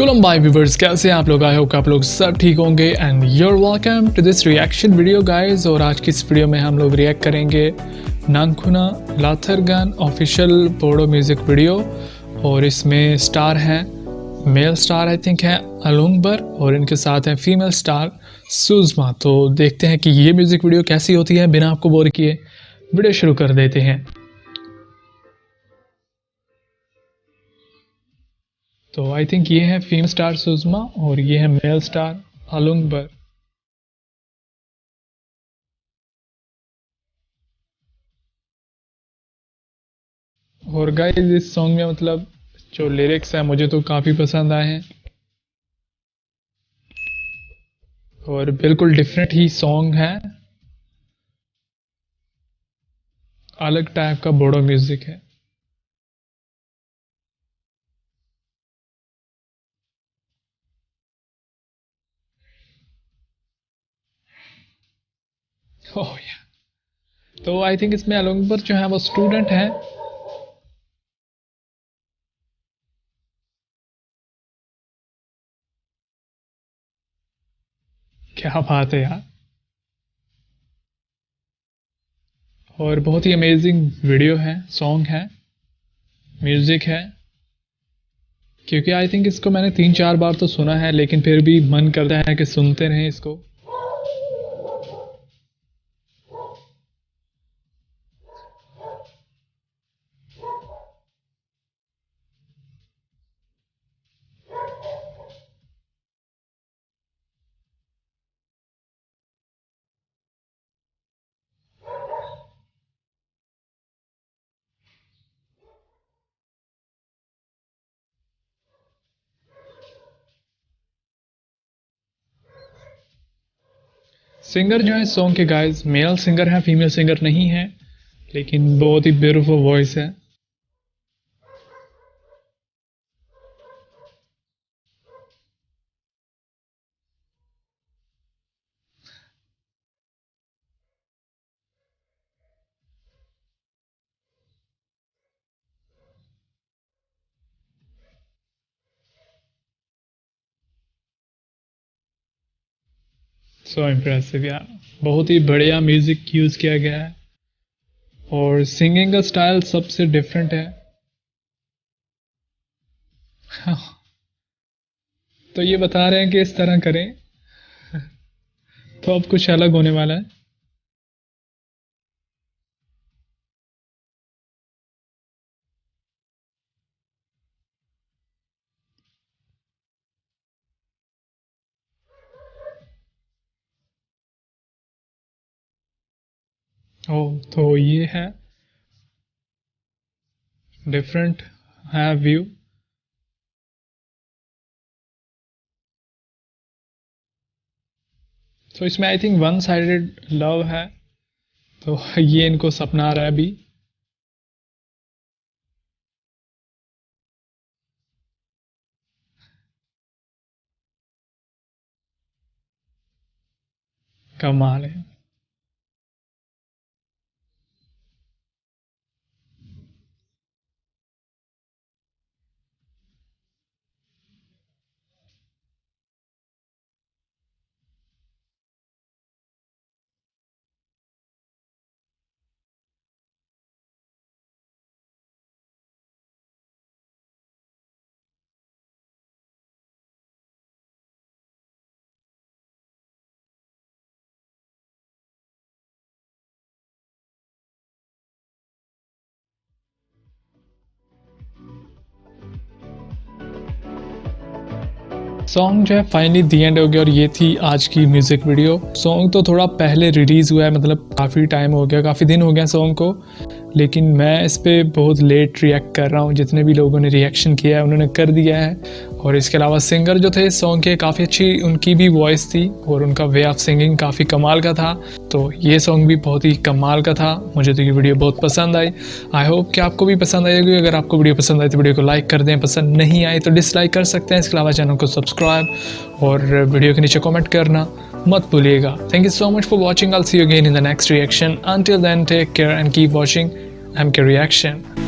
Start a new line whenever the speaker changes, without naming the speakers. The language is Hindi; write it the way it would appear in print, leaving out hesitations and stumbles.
कुलम बाय व्यूवर्स, कैसे हैं आप लोग? आई होप आप लोग सब ठीक होंगे and your welcome to this reaction video guys. और आज की इस वीडियो में हम लोग रिएक्ट करेंगे नांगखुना लाथरगन ऑफिशियल बोडो म्यूज़िक वीडियो। और इसमें स्टार हैं, मेल स्टार आई थिंक है अलुंगबर और इनके साथ हैं फीमेल स्टार सुजमा। तो देखते हैं कि ये म्यूज़िक वीडियो कैसी होती है। बिना आपको बोर किए वीडियो शुरू कर देते हैं। तो आई थिंक ये है फीमेल स्टार सुजमा और ये है मेल स्टार अलुंगबर। और गाइस इस सॉन्ग में मतलब जो लिरिक्स है मुझे तो काफ़ी पसंद आए हैं और बिल्कुल डिफरेंट ही सॉन्ग है, अलग टाइप का बोडो म्यूजिक है। ओह या तो आई थिंक इसमें अलुंगबर जो है वो स्टूडेंट है। क्या बात है यार, और बहुत ही अमेजिंग वीडियो है, सॉन्ग है, म्यूजिक है। क्योंकि आई थिंक इसको मैंने 3-4 बार तो सुना है लेकिन फिर भी मन करता है कि सुनते रहें इसको। सिंगर जो है सॉन्ग के गाइस मेल सिंगर है, फीमेल सिंगर नहीं है, लेकिन बहुत ही ब्यूटीफुल वॉइस है। सो इम्प्रेसिव यार, बहुत ही बढ़िया म्यूजिक यूज किया गया है और सिंगिंग का स्टाइल सबसे डिफरेंट है। तो ये बता रहे हैं कि इस तरह करें तो अब कुछ अलग होने वाला है। ओ तो ये है डिफरेंट है व्यू। तो इसमें I think one sided love है, तो ये इनको सपना आ रहा है अभी। कमाल है। सॉन्ग जो है फाइनली दी एंड हो गया और ये थी आज की म्यूज़िक वीडियो। सॉन्ग तो थोड़ा पहले रिलीज़ हुआ है, मतलब काफ़ी टाइम हो गया, काफ़ी दिन हो गया सॉन्ग को, लेकिन मैं इस पर बहुत लेट रिएक्ट कर रहा हूँ। जितने भी लोगों ने रिएक्शन किया है उन्होंने कर दिया है। और इसके अलावा सिंगर जो थे सॉन्ग के काफ़ी अच्छी उनकी भी वॉइस थी और उनका वे ऑफ सिंगिंग काफ़ी कमाल का था। तो ये सॉन्ग भी बहुत ही कमाल का था। मुझे तो ये वीडियो बहुत पसंद आई। आई होप कि आपको भी पसंद आएगी। अगर आपको वीडियो पसंद आई तो वीडियो को लाइक कर दें, पसंद नहीं आई तो डिसलाइक कर सकते हैं। इसके अलावा चैनल को सब्सक्राइब और वीडियो के नीचे कमेंट करना मत भूलिएगा। Thank you so much for watching. I will see you again in the next reaction. Until then take care and keep watching MK Reaction।